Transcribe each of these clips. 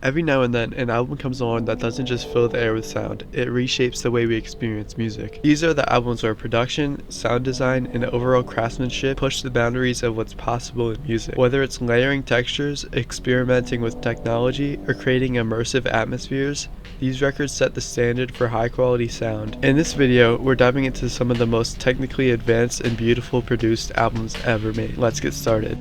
Every now and then, an album comes along that doesn't just fill the air with sound, it reshapes the way we experience music. These are the albums where production, sound design, and overall craftsmanship push the boundaries of what's possible in music. Whether it's layering textures, experimenting with technology, or creating immersive atmospheres, these records set the standard for high-quality sound. In this video, we're diving into some of the most technically advanced and beautiful produced albums ever made. Let's get started.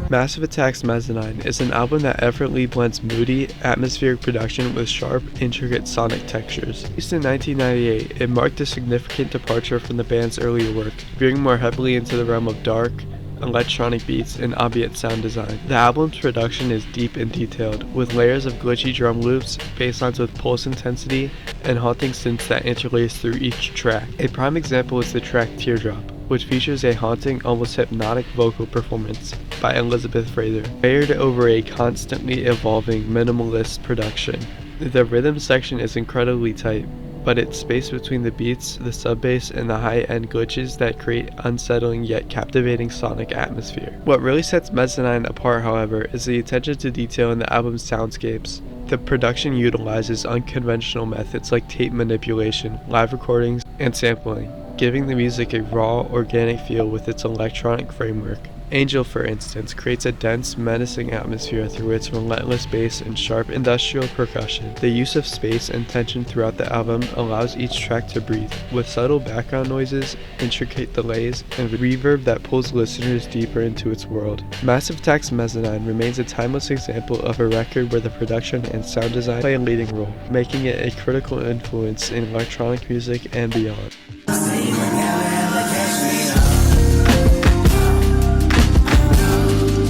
Massive Attack's Mezzanine is an album that effortlessly blends moody, atmospheric production with sharp, intricate sonic textures. Released in 1998, it marked a significant departure from the band's earlier work, veering more heavily into the realm of dark, electronic beats, and ambient sound design. The album's production is deep and detailed, with layers of glitchy drum loops, bass lines with pulse intensity, and haunting synths that interlace through each track. A prime example is the track Teardrop, which features a haunting, almost hypnotic vocal performance by Elizabeth Fraser, layered over a constantly evolving minimalist production. The rhythm section is incredibly tight, but it's space between the beats, the sub-bass, and the high-end glitches that create unsettling yet captivating sonic atmosphere. What really sets Mezzanine apart, however, is the attention to detail in the album's soundscapes. The production utilizes unconventional methods like tape manipulation, live recordings, and sampling, giving the music a raw, organic feel with its electronic framework. Angel, for instance, creates a dense, menacing atmosphere through its relentless bass and sharp industrial percussion. The use of space and tension throughout the album allows each track to breathe, with subtle background noises, intricate delays, and reverb that pulls listeners deeper into its world. Massive Attack's Mezzanine remains a timeless example of a record where the production and sound design play a leading role, making it a critical influence in electronic music and beyond.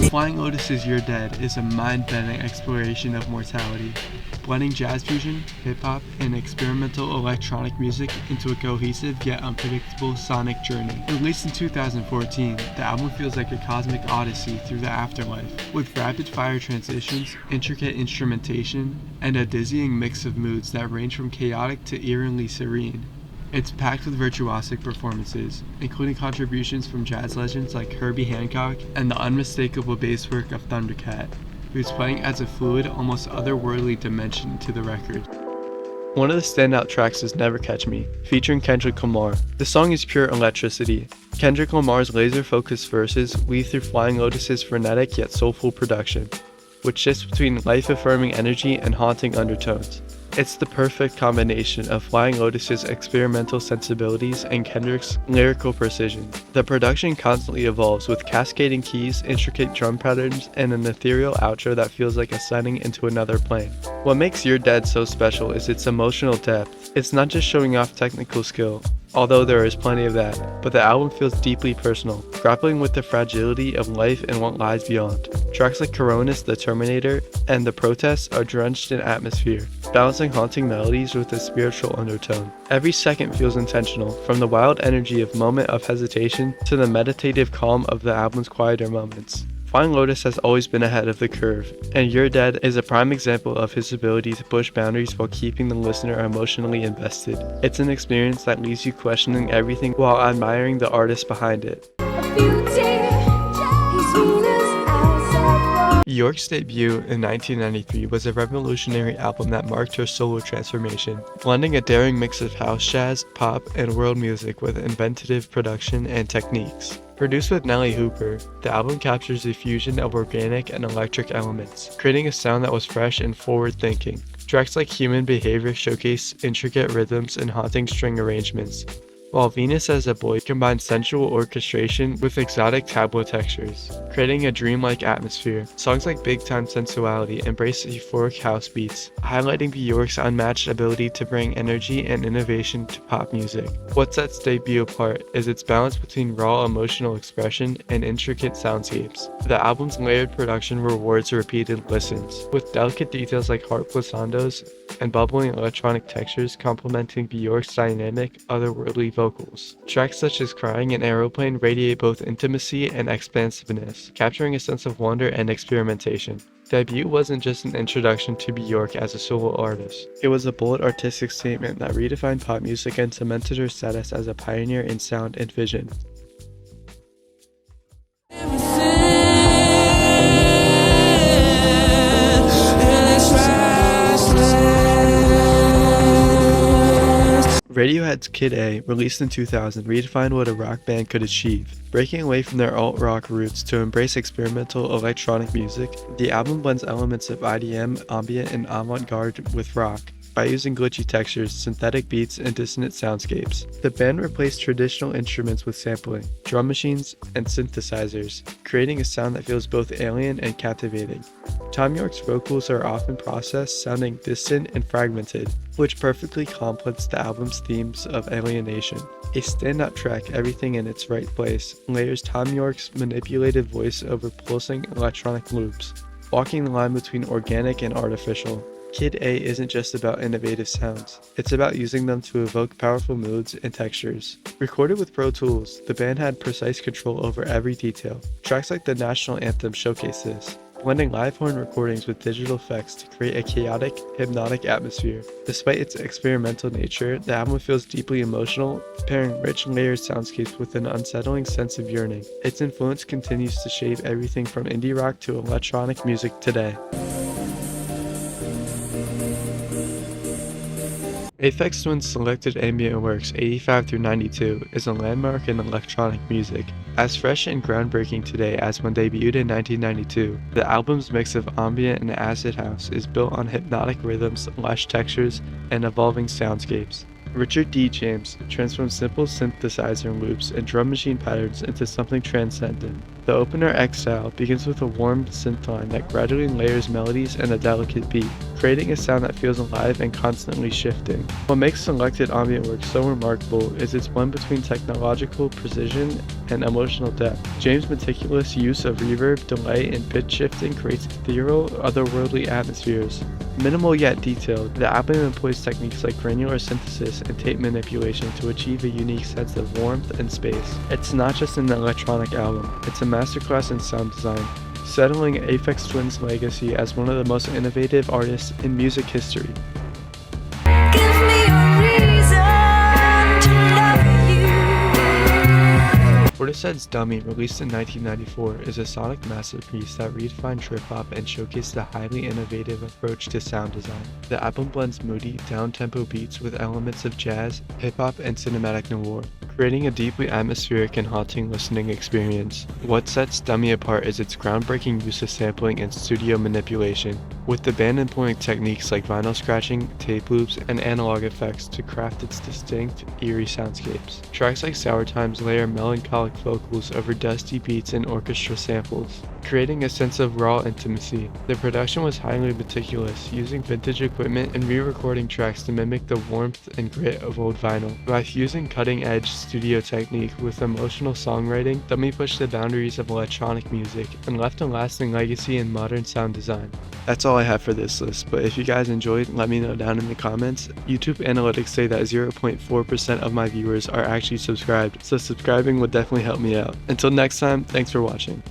Flying Lotus's You're Dead is a mind-bending exploration of mortality, blending jazz fusion, hip-hop, and experimental electronic music into a cohesive yet unpredictable sonic journey. Released in 2014, the album feels like a cosmic odyssey through the afterlife, with rapid-fire transitions, intricate instrumentation, and a dizzying mix of moods that range from chaotic to eerily serene. It's packed with virtuosic performances, including contributions from jazz legends like Herbie Hancock and the unmistakable bass work of Thundercat, whose playing adds a fluid, almost otherworldly dimension to the record. One of the standout tracks is Never Catch Me, featuring Kendrick Lamar. The song is pure electricity. Kendrick Lamar's laser-focused verses weave through Flying Lotus's frenetic yet soulful production, which shifts between life-affirming energy and haunting undertones. It's the perfect combination of Flying Lotus's experimental sensibilities and Kendrick's lyrical precision. The production constantly evolves with cascading keys, intricate drum patterns, and an ethereal outro that feels like ascending into another plane. What makes You're Dead so special is its emotional depth. It's not just showing off technical skill, although there is plenty of that, but the album feels deeply personal, grappling with the fragility of life and what lies beyond. Tracks like Coronis the Terminator and The Protest are drenched in atmosphere, balancing haunting melodies with a spiritual undertone. Every second feels intentional, from the wild energy of Moment of Hesitation to the meditative calm of the album's quieter moments. Flying Lotus has always been ahead of the curve, and You're Dead is a prime example of his ability to push boundaries while keeping the listener emotionally invested. It's an experience that leaves you questioning everything while admiring the artist behind it. Björk's debut in 1993 was a revolutionary album that marked her solo transformation, blending a daring mix of house jazz, pop, and world music with inventive production and techniques. Produced with Nelly Hooper, the album captures a fusion of organic and electric elements, creating a sound that was fresh and forward-thinking. Tracks like Human Behavior showcase intricate rhythms and haunting string arrangements, while Venus as a Boy combines sensual orchestration with exotic tableau textures, creating a dreamlike atmosphere. Songs like Big Time Sensuality embrace euphoric house beats, highlighting Björk's unmatched ability to bring energy and innovation to pop music. What sets debut apart is its balance between raw emotional expression and intricate soundscapes. The album's layered production rewards repeated listens, with delicate details like harp glissandos and bubbling electronic textures complementing Björk's dynamic, otherworldly vocals. Tracks such as Crying and Aeroplane radiate both intimacy and expansiveness, capturing a sense of wonder and experimentation. Debut wasn't just an introduction to Björk as a solo artist. It was a bold artistic statement that redefined pop music and cemented her status as a pioneer in sound and vision. Radiohead's Kid A, released in 2000, redefined what a rock band could achieve. Breaking away from their alt-rock roots to embrace experimental electronic music, the album blends elements of IDM, ambient, and avant-garde with rock, by using glitchy textures, synthetic beats, and dissonant soundscapes. The band replaced traditional instruments with sampling, drum machines, and synthesizers, creating a sound that feels both alien and captivating. Thom Yorke's vocals are often processed, sounding distant and fragmented, which perfectly complements the album's themes of alienation. A standout track, Everything in Its Right Place, layers Thom Yorke's manipulative voice over pulsing electronic loops, walking the line between organic and artificial. Kid A isn't just about innovative sounds, it's about using them to evoke powerful moods and textures. Recorded with Pro Tools, the band had precise control over every detail. Tracks like the national anthem showcase this, blending live horn recordings with digital effects to create a chaotic, hypnotic atmosphere. Despite its experimental nature, the album feels deeply emotional, pairing rich, layered soundscapes with an unsettling sense of yearning. Its influence continues to shape everything from indie rock to electronic music today. Aphex Twin's Selected Ambient Works 85-92 is a landmark in electronic music. As fresh and groundbreaking today as when debuted in 1992, the album's mix of ambient and acid house is built on hypnotic rhythms, lush textures, and evolving soundscapes. Richard D. James transforms simple synthesizer loops and drum machine patterns into something transcendent. The opener Exile begins with a warm synth line that gradually layers melodies and a delicate beat, creating a sound that feels alive and constantly shifting. What makes Selected Ambient Works so remarkable is its blend between technological precision and emotional depth. James' meticulous use of reverb, delay, and pitch shifting creates ethereal, otherworldly atmospheres. Minimal yet detailed, the album employs techniques like granular synthesis and tape manipulation to achieve a unique sense of warmth and space. It's not just an electronic album, it's a masterclass in sound design, settling Aphex Twin's legacy as one of the most innovative artists in music history. Portishead's Dummy, released in 1994, is a sonic masterpiece that redefined trip-hop and showcased a highly innovative approach to sound design. The album blends moody, down-tempo beats with elements of jazz, hip-hop, and cinematic noir, creating a deeply atmospheric and haunting listening experience. What sets Dummy apart is its groundbreaking use of sampling and studio manipulation, with the band employing techniques like vinyl scratching, tape loops, and analog effects to craft its distinct, eerie soundscapes. Tracks like Sour Times layer melancholic vocals over dusty beats and orchestra samples, creating a sense of raw intimacy. The production was highly meticulous, using vintage equipment and re-recording tracks to mimic the warmth and grit of old vinyl. By fusing cutting-edge studio technique with emotional songwriting, Dummy pushed the boundaries of electronic music and left a lasting legacy in modern sound design. That's all I have for this list, but if you guys enjoyed, let me know down in the comments. YouTube analytics say that 0.4% of my viewers are actually subscribed, so subscribing would definitely help me out. Until next time, thanks for watching.